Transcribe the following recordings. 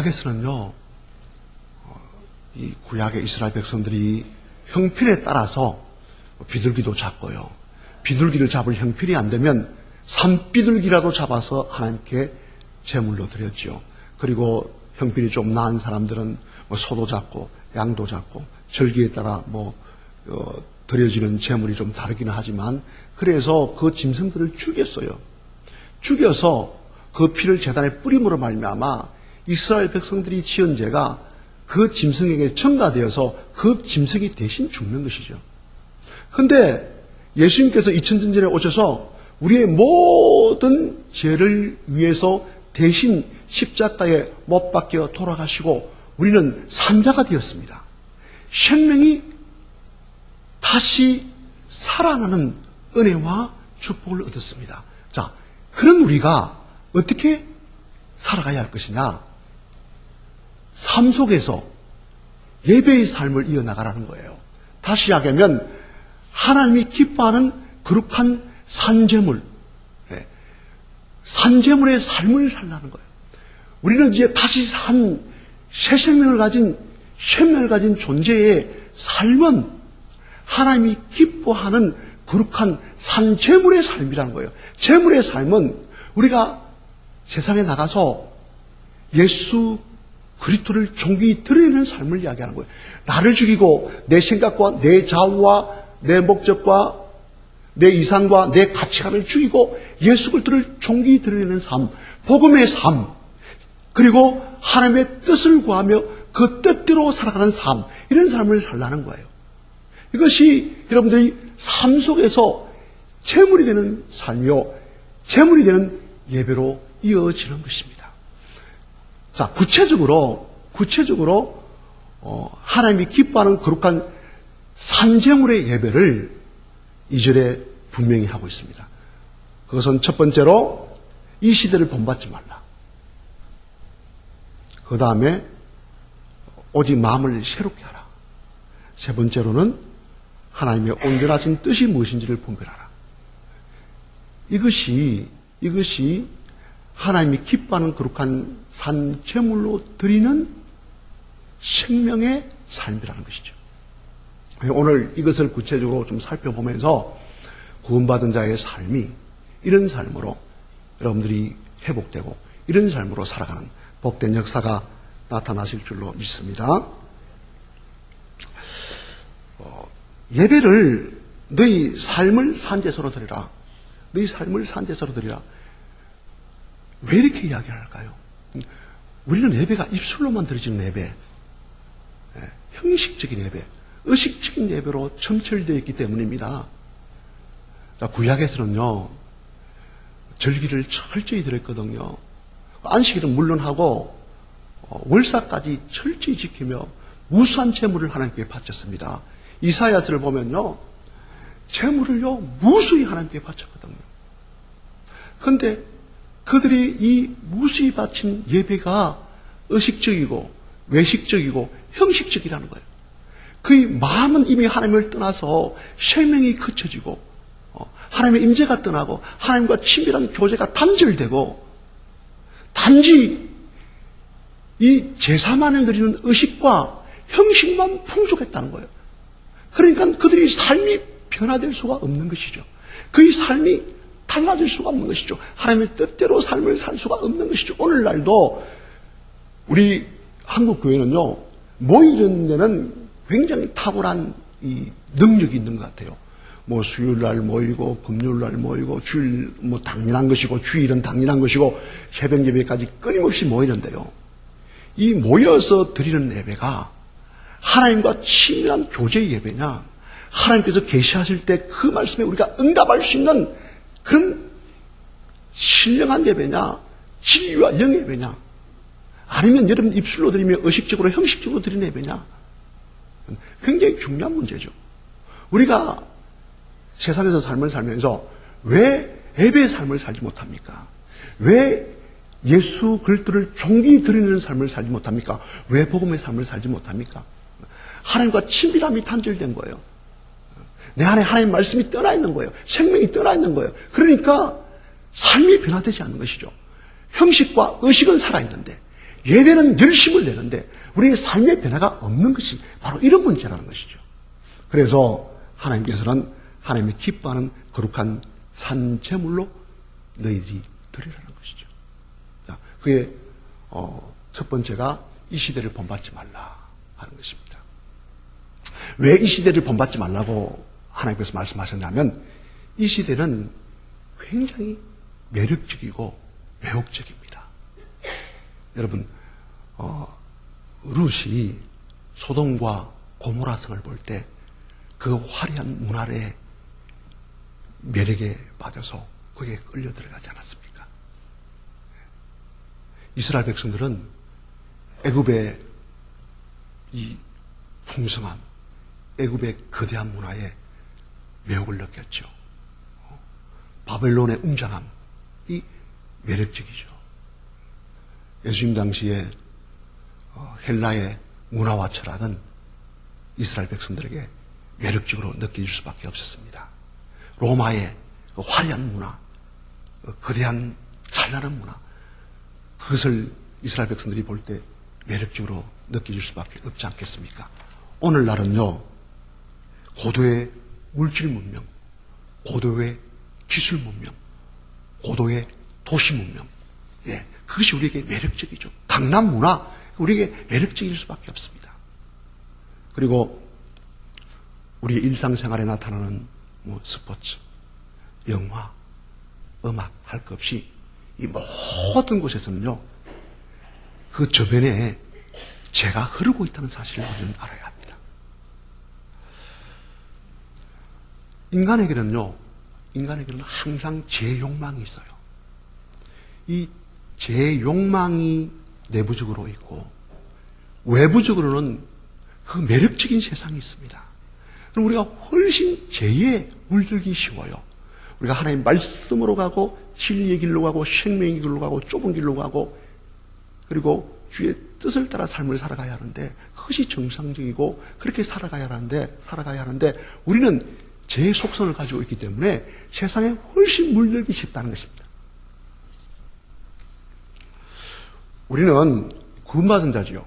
구약에서는요, 이 구약의 이스라엘 백성들이 형편에 따라서 비둘기도 잡고요. 비둘기를 잡을 형편이 안 되면 산비둘기라도 잡아서 하나님께 제물로 드렸죠. 그리고 형편이 좀 나은 사람들은 소도 잡고 양도 잡고 절기에 따라 드려지는 제물이 좀 다르기는 하지만 그래서 그 짐승들을 죽였어요. 죽여서 그 피를 제단에 뿌림으로 말미암아 이스라엘 백성들이 지은 죄가 그 짐승에게 전가되어서 그 짐승이 대신 죽는 것이죠. 그런데 예수님께서 2000년 전에 오셔서 우리의 모든 죄를 위해서 대신 십자가에 못 박혀 돌아가시고 우리는 산자가 되었습니다. 생명이 다시 살아나는 은혜와 축복을 얻었습니다. 자, 그런 우리가 어떻게 살아가야 할 것이냐? 삶 속에서 예배의 삶을 이어나가라는 거예요. 다시 이야기하면 하나님이 기뻐하는 거룩한 산제물, 산제물의 삶을 살라는 거예요. 우리는 이제 다시 산 새 생명을 가진 존재의 삶은 하나님이 기뻐하는 거룩한 산제물의 삶이라는 거예요. 제물의 삶은 우리가 세상에 나가서 예수 그리스도를 존귀히 드러내는 삶을 이야기하는 거예요. 나를 죽이고 내 생각과 내 자우와 내 목적과 내 이상과 내 가치관을 죽이고 예수 그리스도를 존귀히 드러내는 삶, 복음의 삶, 그리고 하나님의 뜻을 구하며 그 뜻대로 살아가는 삶, 이런 삶을 살라는 거예요. 이것이 여러분들이 삶 속에서 제물이 되는 삶이요, 제물이 되는 예배로 이어지는 것입니다. 자, 구체적으로 하나님이 기뻐하는 거룩한 산제물의 예배를 2절에 분명히 하고 있습니다. 그것은 첫 번째로 이 시대를 본받지 말라. 그 다음에 오직 마음을 새롭게 하라. 세 번째로는 하나님의 온전하신 뜻이 무엇인지를 분별하라. 이것이 하나님이 기뻐하는 거룩한 산제물로 드리는 생명의 삶이라는 것이죠. 오늘 이것을 구체적으로 좀 살펴보면서 구원받은 자의 삶이 이런 삶으로 여러분들이 회복되고 이런 삶으로 살아가는 복된 역사가 나타나실 줄로 믿습니다. 예배를 너희 삶을 산제소로 드리라. 너희 삶을 산제소로 드리라. 왜 이렇게 이야기할까요? 우리는 예배가 입술로만 드려지는 예배, 형식적인 예배, 의식적인 예배로 점철되어 있기 때문입니다. 구약에서는요, 절기를 철저히 드렸거든요. 안식일은 물론 하고 월사까지 철저히 지키며 무수한 제물을 하나님께 바쳤습니다. 이사야서를 보면요, 제물을요 무수히 하나님께 바쳤거든요. 그런데 그들이 이 무수히 바친 예배가 의식적이고 외식적이고 형식적이라는 거예요. 그의 마음은 이미 하나님을 떠나서 생명이 그쳐지고 하나님의 임재가 떠나고 하나님과 친밀한 교제가 단절되고 단지 이 제사만을 드리는 의식과 형식만 풍족했다는 거예요. 그러니까 그들이 삶이 변화될 수가 없는 것이죠. 그의 삶이 달라질 수가 없는 것이죠. 하나님의 뜻대로 삶을 살 수가 없는 것이죠. 오늘날도 우리 한국 교회는요, 모이는 데는 굉장히 탁월한 이 능력이 있는 것 같아요. 수요일날 모이고 금요일날 모이고 주일 당연한 것이고 주일은 당연한 것이고 새벽 예배까지 끊임없이 모이는데요. 이 모여서 드리는 예배가 하나님과 친밀한 교제의 예배냐, 하나님께서 계시하실 때 그 말씀에 우리가 응답할 수 있는 그런 신령한 예배냐, 진리와 영 예배냐, 아니면 여러분 입술로 드리며 의식적으로 형식적으로 드리는 예배냐, 굉장히 중요한 문제죠. 우리가 세상에서 삶을 살면서 왜 예배의 삶을 살지 못합니까? 왜 예수 그리스도를 존귀히 드리는 삶을 살지 못합니까? 왜 복음의 삶을 살지 못합니까? 하나님과 친밀함이 단절된 거예요. 내 안에 하나님 말씀이 떠나 있는 거예요. 생명이 떠나 있는 거예요. 그러니까 삶이 변화되지 않는 것이죠. 형식과 의식은 살아있는데 예배는 열심을 내는데 우리의 삶의 변화가 없는 것이 바로 이런 문제라는 것이죠. 그래서 하나님께서는 하나님이 기뻐하는 거룩한 산제물로 너희들이 드리라는 것이죠. 자, 그게 첫 번째가 이 시대를 본받지 말라 하는 것입니다. 왜 이 시대를 본받지 말라고 하나님께서 말씀하셨냐면 이 시대는 굉장히 매력적이고 매혹적입니다. 여러분, 룻이 소돔과 고모라 성을 볼 때 그 화려한 문화의 매력에 빠져서 거기에 끌려 들어가지 않았습니까? 이스라엘 백성들은 애굽의 이 풍성함, 애굽의 거대한 문화에 매혹을 느꼈죠. 바벨론의 웅장함, 이 매력적이죠. 예수님 당시에 헬라의 문화와 철학은 이스라엘 백성들에게 매력적으로 느껴질 수밖에 없었습니다. 로마의 화려한 문화, 거대한 찬란한 문화, 그것을 이스라엘 백성들이 볼 때 매력적으로 느껴질 수밖에 없지 않겠습니까? 오늘날은요, 고도의 물질 문명, 고도의 기술 문명, 고도의 도시 문명, 예, 그것이 우리에게 매력적이죠. 강남 문화, 우리에게 매력적일 수밖에 없습니다. 그리고 우리의 일상생활에 나타나는 스포츠, 영화, 음악 할 것 없이 이 모든 곳에서는요, 그 저변에 죄가 흐르고 있다는 사실을 우리는 알아야 합니다. 인간에게는 항상 죄 욕망이 있어요. 이 죄 욕망이 내부적으로 있고 외부적으로는 그 매력적인 세상이 있습니다. 그럼 우리가 훨씬 죄에 물들기 쉬워요. 우리가 하나님 말씀으로 가고 진리의 길로 가고 생명의 길로 가고 좁은 길로 가고 그리고 주의 뜻을 따라 삶을 살아가야 하는데 그것이 정상적이고 그렇게 살아가야 하는데 우리는 죄의 속성을 가지고 있기 때문에 세상에 훨씬 물들기 쉽다는 것입니다. 우리는 구원받은 자지요.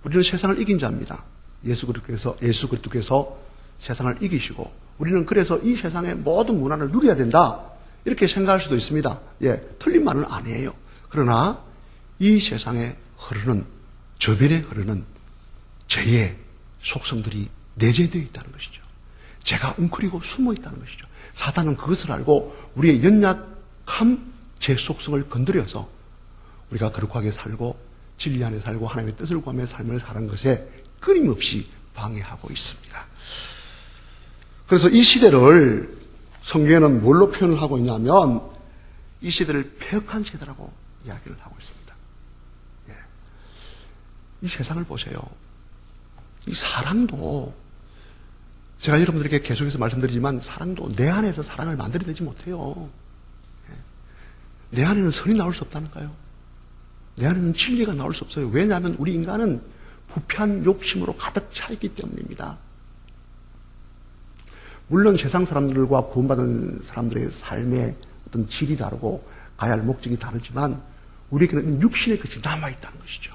우리는 세상을 이긴 자입니다. 예수 그리스도께서 세상을 이기시고 우리는 그래서 이 세상의 모든 문화를 누려야 된다 이렇게 생각할 수도 있습니다. 예, 틀린 말은 아니에요. 그러나 이 세상에 흐르는 저변에 흐르는 죄의 속성들이 내재되어 있다는 것이죠. 죄가 웅크리고 숨어 있다는 것이죠. 사단은 그것을 알고 우리의 연약함, 죄 속성을 건드려서 우리가 거룩하게 살고 진리 안에 살고 하나님의 뜻을 구하며 삶을 사는 것에 끊임없이 방해하고 있습니다. 그래서 이 시대를 성경에는 뭘로 표현을 하고 있냐면 이 시대를 폐역한 시대라고 이야기를 하고 있습니다. 예. 이 세상을 보세요. 이 사랑도 제가 여러분들에게 계속해서 말씀드리지만 사랑도 내 안에서 사랑을 만들어내지 못해요. 예. 내 안에는 선이 나올 수 없다니까요. 내 안에는 진리가 나올 수 없어요. 왜냐하면 우리 인간은 부패한 욕심으로 가득 차 있기 때문입니다. 물론 세상 사람들과 구원받은 사람들의 삶의 어떤 질이 다르고 가야 할 목적이 다르지만 우리에게는 육신의 것이 남아있다는 것이죠.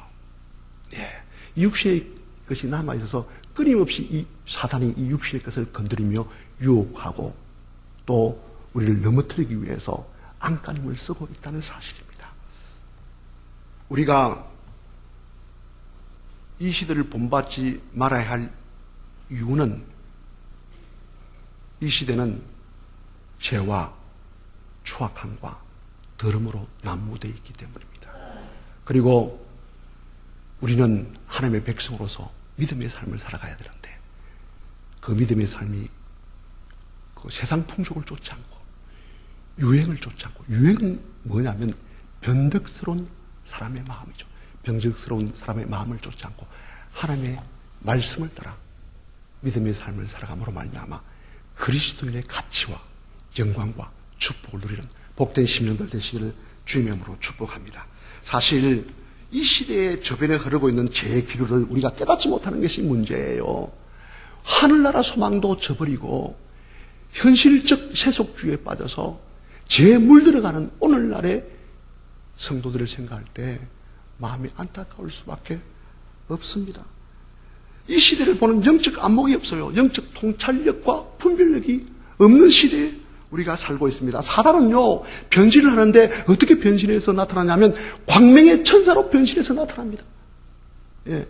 예. 이 육신의 것이 남아있어서 끊임없이 이 사단이 이 육신의 것을 건드리며 유혹하고 또 우리를 넘어뜨리기 위해서 안간힘을 쓰고 있다는 사실입니다. 우리가 이 시대를 본받지 말아야 할 이유는 이 시대는 죄와 추악함과 더러움으로 난무되어 있기 때문입니다. 그리고 우리는 하나님의 백성으로서 믿음의 삶을 살아가야 되는데 그 믿음의 삶이 그 세상 풍속을 쫓지 않고 유행을 쫓지 않고 유행은 뭐냐면 변덕스러운 사람의 마음이죠. 변덕스러운 사람의 마음을 쫓지 않고 하나님의 말씀을 따라 믿음의 삶을 살아감으로 말미암아 그리스도인의 가치와 영광과 축복을 누리는 복된 심령들 되시기를 주님의 이름으로 축복합니다. 사실 이 시대의 저변에 흐르고 있는 죄의 기류를 우리가 깨닫지 못하는 것이 문제예요. 하늘나라 소망도 저버리고 현실적 세속주의에 빠져서 죄에 물들어가는 오늘날의 성도들을 생각할 때 마음이 안타까울 수밖에 없습니다. 이 시대를 보는 영적 안목이 없어요. 영적 통찰력과 분별력이 없는 시대에 우리가 살고 있습니다. 사단은요, 변신을 하는데 어떻게 변신해서 나타나냐면 광명의 천사로 변신해서 나타납니다. 예.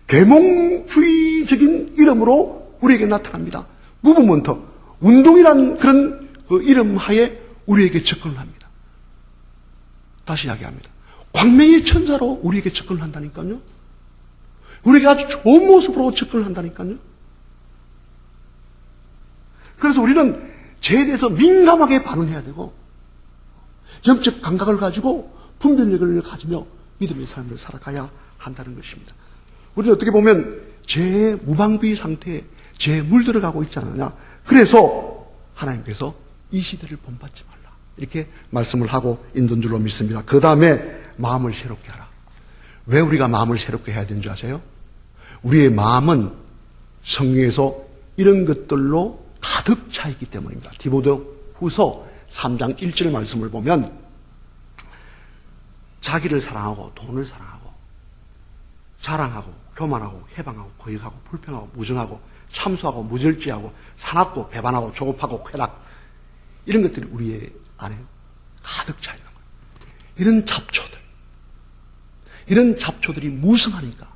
계몽주의적인 이름으로 우리에게 나타납니다. 무브먼트, 운동이란 그런 그 이름 하에 우리에게 접근을 합니다. 다시 이야기합니다. 광명의 천사로 우리에게 접근을 한다니까요. 우리가 아주 좋은 모습으로 접근을 한다니까요. 그래서 우리는 죄에 대해서 민감하게 반응해야 되고 영적 감각을 가지고 분별력을 가지며 믿음의 삶을 살아가야 한다는 것입니다. 우리는 어떻게 보면 죄의 무방비 상태에 죄에 물들어가고 있지 않느냐. 그래서 하나님께서 이 시대를 본받지 말라 이렇게 말씀을 하고 있는 줄로 믿습니다. 그 다음에 마음을 새롭게 하라. 왜 우리가 마음을 새롭게 해야 되는 줄 아세요? 우리의 마음은 성경에서 이런 것들로 가득 차 있기 때문입니다. 디모데후서 3장 1절 말씀을 보면 자기를 사랑하고 돈을 사랑하고 자랑하고 교만하고 해방하고 거역하고 불평하고 무정하고 참수하고 무절제하고 사납고 배반하고 조급하고 쾌락 이런 것들이 우리의 안에 가득 차 있는 거예요. 이런 잡초들이 무성하니까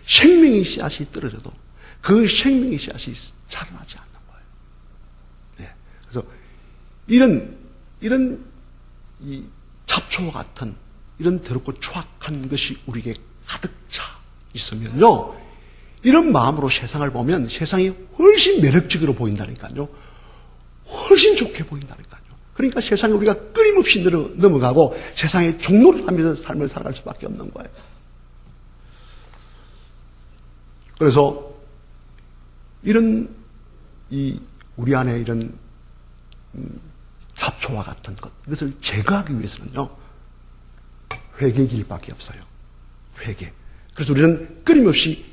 생명의 씨앗이 떨어져도 그 생명의 씨앗이 자라나지 않는 거예요. 네. 그래서 이런 이 잡초와 같은 이런 더럽고 추악한 것이 우리에게 가득 차 있으면요, 이런 마음으로 세상을 보면 세상이 훨씬 매력적으로 보인다니까요. 훨씬 좋게 보인다니까요. 그러니까 세상에 우리가 끊임없이 넘어가고 세상에 종로를 하면서 삶을 살아갈 수밖에 없는 거예요. 그래서 이런 우리 안에 이런 잡초와 같은 것, 이것을 제거하기 위해서는요, 회개의 길밖에 없어요. 회개. 그래서 우리는 끊임없이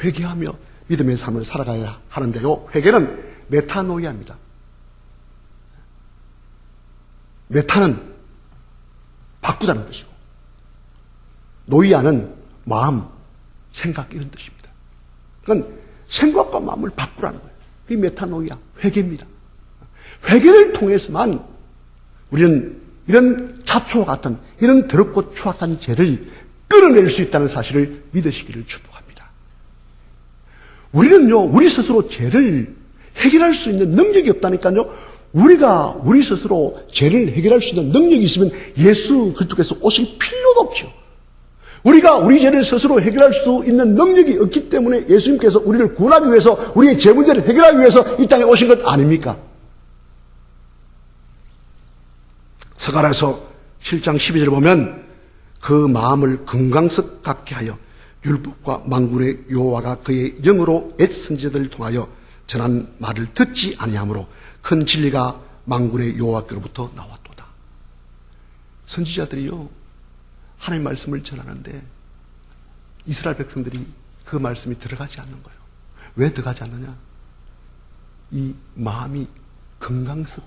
회개하며 믿음의 삶을 살아가야 하는데요. 회개는 메타노이아입니다. 메타는 바꾸다는 뜻이고, 노이아는 마음, 생각 이런 뜻입니다. 그러니까 생각과 마음을 바꾸라는 거예요. 그게 메타노이아, 회개입니다. 회개를 통해서만 우리는 이런 잡초와 같은 이런 더럽고 추악한 죄를 끊어낼 수 있다는 사실을 믿으시기를 축복합니다. 우리는요, 우리 스스로 죄를 해결할 수 있는 능력이 없다니까요. 우리가 우리 스스로 죄를 해결할 수 있는 능력이 있으면 예수 그리스도께서 오실 필요도 없죠. 우리가 우리 죄를 스스로 해결할 수 있는 능력이 없기 때문에 예수님께서 우리를 구원하기 위해서, 우리의 죄 문제를 해결하기 위해서 이 땅에 오신 것 아닙니까? 서가라서 7장 12절을 보면 그 마음을 금강석 같게 하여 율법과 만군의 여호와가 그의 영으로 옛 선지자들을 통하여 전한 말을 듣지 아니하므로 큰 진리가 만군의 여호와께로부터 나왔도다. 선지자들이요, 하나님 말씀을 전하는데 이스라엘 백성들이 그 말씀이 들어가지 않는 거예요. 왜 들어가지 않느냐? 이 마음이 금강석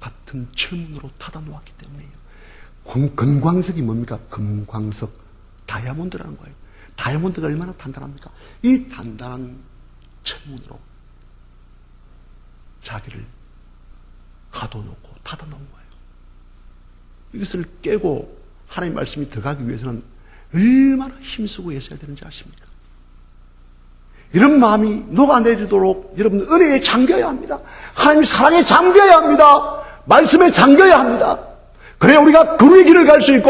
같은 철문으로 닫아 놓았기 때문이에요. 금광석이 뭡니까? 금광석, 다이아몬드라는 거예요. 다이아몬드가 얼마나 단단합니까? 이 단단한 철문으로 자기를 가둬놓고 닫아놓은 거예요. 이것을 깨고 하나님 말씀이 들어가기 위해서는 얼마나 힘쓰고 있어야 되는지 아십니까? 이런 마음이 녹아내리도록 여러분 은혜에 잠겨야 합니다. 하나님 사랑에 잠겨야 합니다. 말씀에 잠겨야 합니다. 그래야 우리가 그루의 길을 갈 수 있고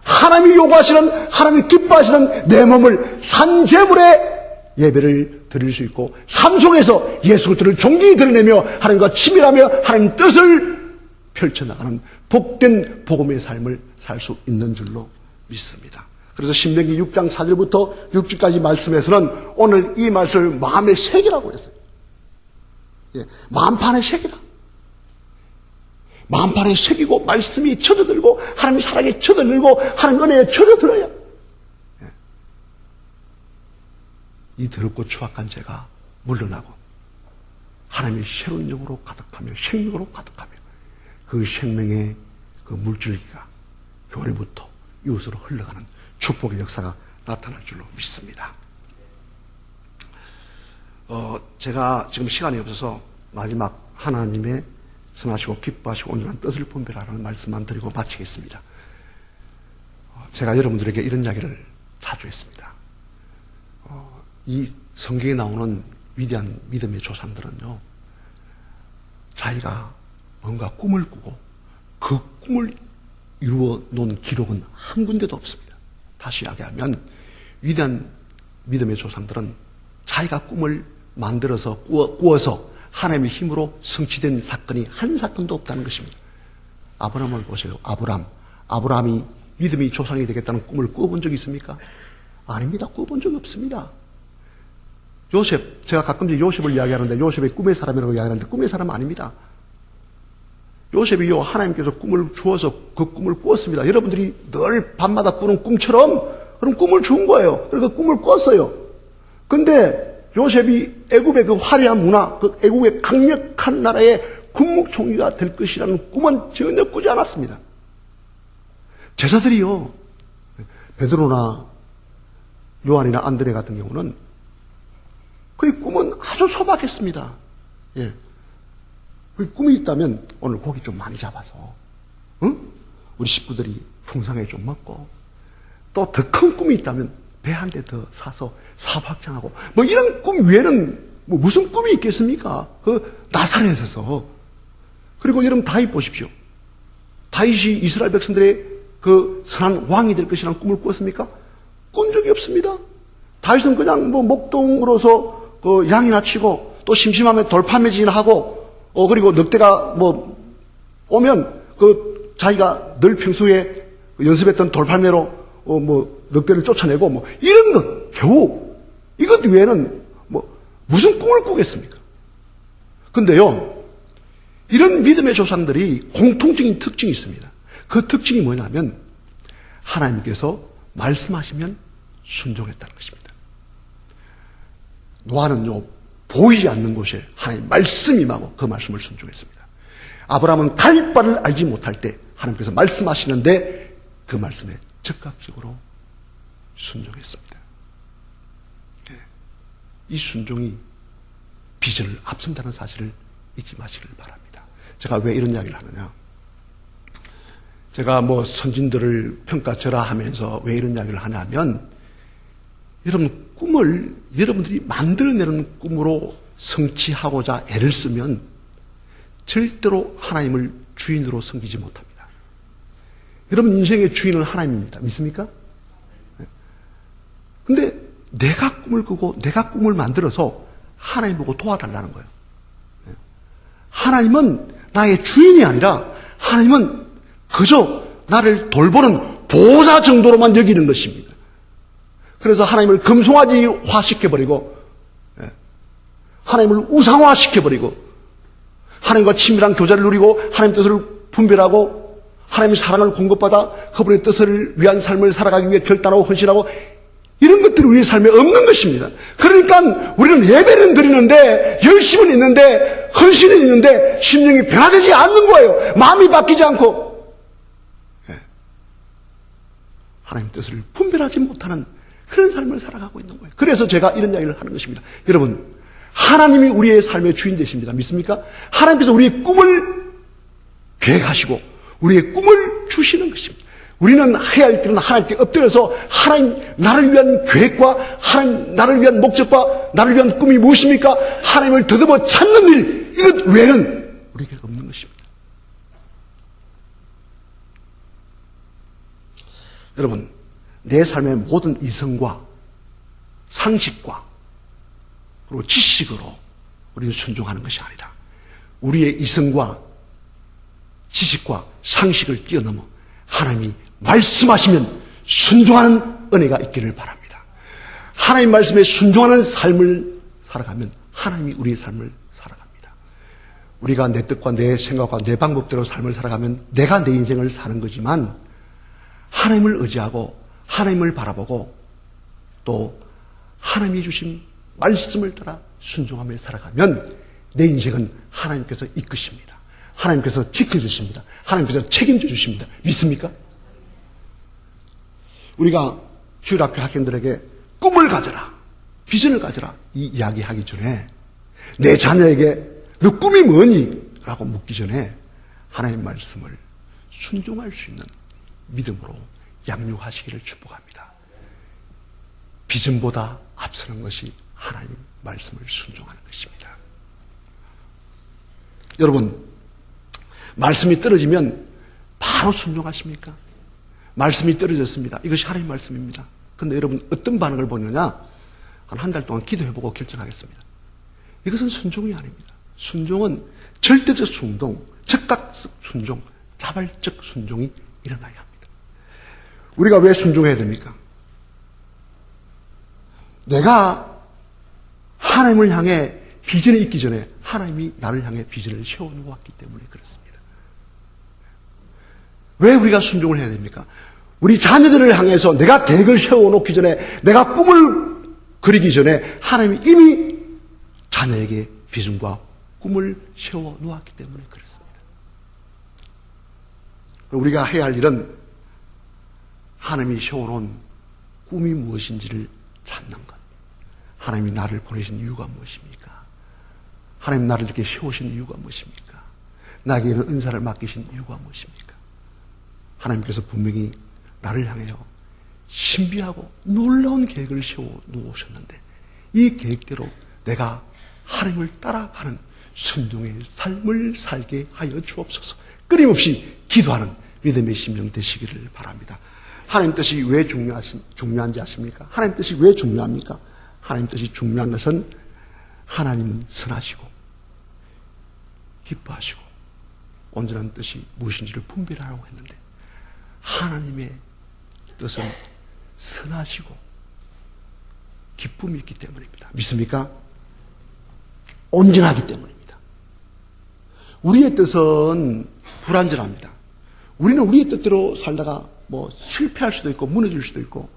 하나님이 요구하시는, 하나님이 기뻐하시는 내 몸을 산제물의 예배를 드릴 수 있고 삶 속에서 예수 그리스도를 존귀히 드러내며 하나님과 친밀하며 하나님 뜻을 펼쳐나가는 복된 복음의 삶을 살 수 있는 줄로 믿습니다. 그래서 신명기 6장 4절부터 6절까지 말씀에서는 오늘 이 말씀을 마음의 색이라고 했어요. 예, 마음판의 색이라. 마음판에 새기고 말씀이 쳐져들고 하나님의 사랑에 쳐져들고 하나님 은혜에 쳐져들어요. 이 더럽고 추악한 죄가 물러나고 하나님의 새로운 영으로 가득하며 생명으로 가득하며 그 생명의 그 물줄기가 교회부터 이웃으로 흘러가는 축복의 역사가 나타날 줄로 믿습니다. 제가 지금 시간이 없어서 마지막 하나님의 선하시고 기뻐하시고 온전한 뜻을 분별하라는 말씀만 드리고 마치겠습니다. 제가 여러분들에게 이런 이야기를 자주 했습니다. 이 성경에 나오는 위대한 믿음의 조상들은요, 자기가 뭔가 꿈을 꾸고 그 꿈을 이루어 놓은 기록은 한 군데도 없습니다. 다시 이야기하면 위대한 믿음의 조상들은 자기가 꿈을 만들어서 꾸어서 하나님의 힘으로 성취된 사건이 한 사건도 없다는 것입니다. 아브라함을 보세요. 아브라함이 믿음의 조상이 되겠다는 꿈을 꾸어본 적이 있습니까? 아닙니다. 꾸어본 적이 없습니다. 요셉, 제가 가끔씩 요셉을 이야기하는데 요셉의 꿈의 사람이라고 이야기하는데 꿈의 사람 아닙니다. 요셉이요, 하나님께서 꿈을 주어서 그 꿈을 꾸었습니다. 여러분들이 늘 밤마다 꾸는 꿈처럼 그런 꿈을 준 거예요. 그래서 그 꿈을 꿨어요. 근데 요셉이 애굽의 그 화려한 문화, 그 애굽의 강력한 나라의 군무총리가 될 것이라는 꿈은 전혀 꾸지 않았습니다. 제자들이요, 베드로나 요한이나 안드레 같은 경우는 그 꿈은 아주 소박했습니다. 예. 그 꿈이 있다면 오늘 고기 좀 많이 잡아서, 응? 우리 식구들이 풍성하게 좀 먹고, 또 더 큰 꿈이 있다면 배 한 대 더 사서 사업 확장하고, 뭐 이런 꿈 외에는 뭐 무슨 꿈이 있겠습니까? 그 나사렛에서. 그리고 여러분 다윗 보십시오. 다윗이 이스라엘 백성들의 그 선한 왕이 될 것이라는 꿈을 꿨습니까? 꾼 적이 없습니다. 다윗은 그냥 뭐 목동으로서 그 양이나 치고, 또 심심하면 돌판매진하고, 그리고 늑대가 뭐 오면 그 자기가 늘 평소에 연습했던 돌팔매로 뭐 늑대를 쫓아내고 뭐 이런 것 겨우 이것 외에는 뭐 무슨 꿈을 꾸겠습니까? 근데요, 이런 믿음의 조상들이 공통적인 특징이 있습니다. 그 특징이 뭐냐면 하나님께서 말씀하시면 순종했다는 것입니다. 노아는요, 보이지 않는 곳에 하나님 말씀이 임하고 그 말씀을 순종했습니다. 아브라함은 갈 바를 알지 못할 때 하나님께서 말씀하시는데 그 말씀에 즉각적으로 순종했습니다. 이 순종이 비전을 앞선다는 사실을 잊지 마시길 바랍니다. 제가 왜 이런 이야기를 하느냐? 제가 뭐 선진들을 평가절하하면서 왜 이런 이야기를 하냐면, 여러분 꿈을 여러분들이 만들어내는 꿈으로 성취하고자 애를 쓰면 절대로 하나님을 주인으로 섬기지 못합니다. 여러분 인생의 주인은 하나님입니다. 믿습니까? 근데 내가 꿈을 꾸고 내가 꿈을 만들어서 하나님 보고 도와달라는 거예요. 하나님은 나의 주인이 아니라 하나님은 그저 나를 돌보는 보호자 정도로만 여기는 것입니다. 그래서 하나님을 금송아지화 시켜버리고, 하나님을 우상화 시켜버리고, 하나님과 친밀한 교제를 누리고 하나님 뜻을 분별하고 하나님의 사랑을 공급받아 그분의 뜻을 위한 삶을 살아가기 위해 결단하고 헌신하고, 이런 것들이 우리의 삶에 없는 것입니다. 그러니까 우리는 예배는 드리는데, 열심은 있는데, 헌신은 있는데 심령이 변화되지 않는 거예요. 마음이 바뀌지 않고 하나님 뜻을 분별하지 못하는 그런 삶을 살아가고 있는 거예요. 그래서 제가 이런 이야기를 하는 것입니다. 여러분, 하나님이 우리의 삶의 주인 되십니다. 믿습니까? 하나님께서 우리의 꿈을 계획하시고 우리의 꿈을 주시는 것입니다. 우리는 해야 할 길은 하나님께 엎드려서 하나님, 나를 위한 계획과 하나님, 나를 위한 목적과 나를 위한 꿈이 무엇입니까? 하나님을 더듬어 찾는 일, 이것 외에는 우리에게 없는 것입니다. 여러분, 내 삶의 모든 이성과 상식과 그리고 지식으로 우리는 순종하는 것이 아니라 우리의 이성과 지식과 상식을 뛰어넘어 하나님이 말씀하시면 순종하는 은혜가 있기를 바랍니다. 하나님 말씀에 순종하는 삶을 살아가면 하나님이 우리의 삶을 살아갑니다. 우리가 내 뜻과 내 생각과 내 방법대로 삶을 살아가면 내가 내 인생을 사는 거지만, 하나님을 의지하고 하나님을 바라보고 또 하나님이 주신 말씀을 따라 순종하며 살아가면 내 인생은 하나님께서 이끄십니다. 하나님께서 지켜주십니다. 하나님께서 책임져 주십니다. 믿습니까? 우리가 주일학교 학생들에게 꿈을 가져라, 비전을 가져라 이 이야기하기 전에 내 자녀에게 너 꿈이 뭐니? 라고 묻기 전에 하나님 말씀을 순종할 수 있는 믿음으로 양육하시기를 축복합니다. 비전보다 앞서는 것이 하나님 말씀을 순종하는 것입니다. 여러분, 말씀이 떨어지면 바로 순종하십니까? 말씀이 떨어졌습니다. 이것이 하나님 말씀입니다. 그런데 여러분 어떤 반응을 보느냐? 한 달 동안 기도해보고 결정하겠습니다. 이것은 순종이 아닙니다. 순종은 절대적 순종, 즉각적 순종, 자발적 순종이 일어나야 합니다. 우리가 왜 순종해야 됩니까? 내가 하나님을 향해 비전이 있기 전에 하나님이 나를 향해 비전을 세워놓았기 때문에 그렇습니다. 왜 우리가 순종을 해야 됩니까? 우리 자녀들을 향해서 내가 계획을 세워놓기 전에, 내가 꿈을 그리기 전에 하나님이 이미 자녀에게 비전과 꿈을 세워놓았기 때문에 그렇습니다. 우리가 해야 할 일은 하나님이 세워놓은 꿈이 무엇인지를 찾는 것. 하나님이 나를 보내신 이유가 무엇입니까? 하나님 나를 이렇게 세우신 이유가 무엇입니까? 나에게는 은사를 맡기신 이유가 무엇입니까? 하나님께서 분명히 나를 향하여 신비하고 놀라운 계획을 세워놓으셨는데 이 계획대로 내가 하나님을 따라가는 순종의 삶을 살게 하여 주옵소서. 끊임없이 기도하는 믿음의 심령 되시기를 바랍니다. 하나님 뜻이 왜 중요한지 아십니까? 하나님 뜻이 왜 중요합니까? 하나님 뜻이 중요한 것은 하나님은 선하시고 기뻐하시고 온전한 뜻이 무엇인지를 분별하라고 했는데 하나님의 뜻은 선하시고 기쁨이 있기 때문입니다. 믿습니까? 온전하기 때문입니다. 우리의 뜻은 불완전합니다. 우리는 우리의 뜻대로 살다가 실패할 수도 있고 무너질 수도 있고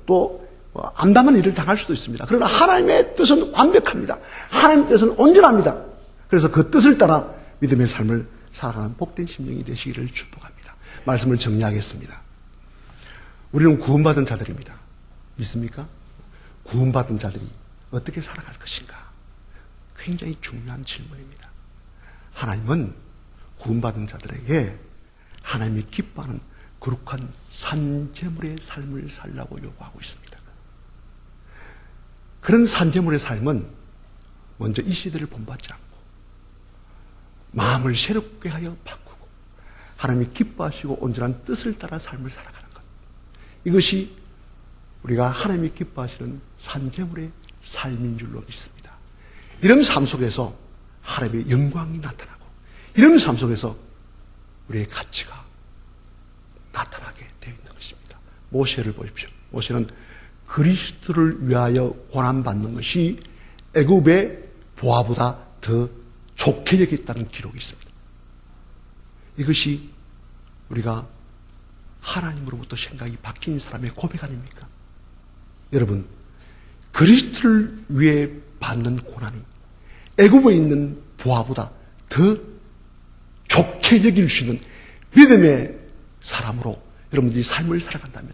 또 암담한 일을 당할 수도 있습니다. 그러나 하나님의 뜻은 완벽합니다. 하나님의 뜻은 온전합니다. 그래서 그 뜻을 따라 믿음의 삶을 살아가는 복된 심령이 되시기를 축복합니다. 말씀을 정리하겠습니다. 우리는 구원받은 자들입니다. 믿습니까? 구원받은 자들이 어떻게 살아갈 것인가? 굉장히 중요한 질문입니다. 하나님은 구원받은 자들에게 하나님이 기뻐하는 거룩한 산제물의 삶을 살라고 요구하고 있습니다. 그런 산제물의 삶은 먼저 이 시대를 본받지 않고 마음을 새롭게 하여 바꾸고 하나님이 기뻐하시고 온전한 뜻을 따라 삶을 살아가는 것. 이것이 우리가 하나님이 기뻐하시는 산제물의 삶인 줄로 믿습니다. 이런 삶 속에서 하나님의 영광이 나타나고 이런 삶 속에서 우리의 가치가 나타나게 되어 있는 것입니다. 모세를 보십시오. 모세는 그리스도를 위하여 고난받는 것이 애굽의 보화보다 더 좋게 여겼다는 기록이 있습니다. 이것이 우리가 하나님으로부터 생각이 바뀐 사람의 고백 아닙니까? 여러분, 그리스도를 위해 받는 고난이 애굽에 있는 보화보다 더 좋게 여길 수 있는 믿음의 사람으로 여러분들이 삶을 살아간다면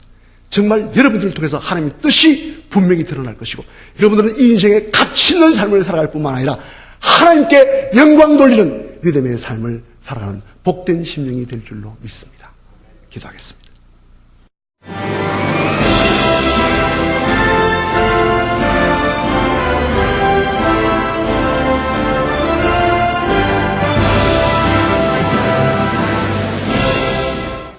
정말 여러분들을 통해서 하나님의 뜻이 분명히 드러날 것이고 여러분들은 이 인생에 가치 있는 삶을 살아갈 뿐만 아니라 하나님께 영광 돌리는 믿음의 삶을 살아가는 복된 심령이 될 줄로 믿습니다. 기도하겠습니다.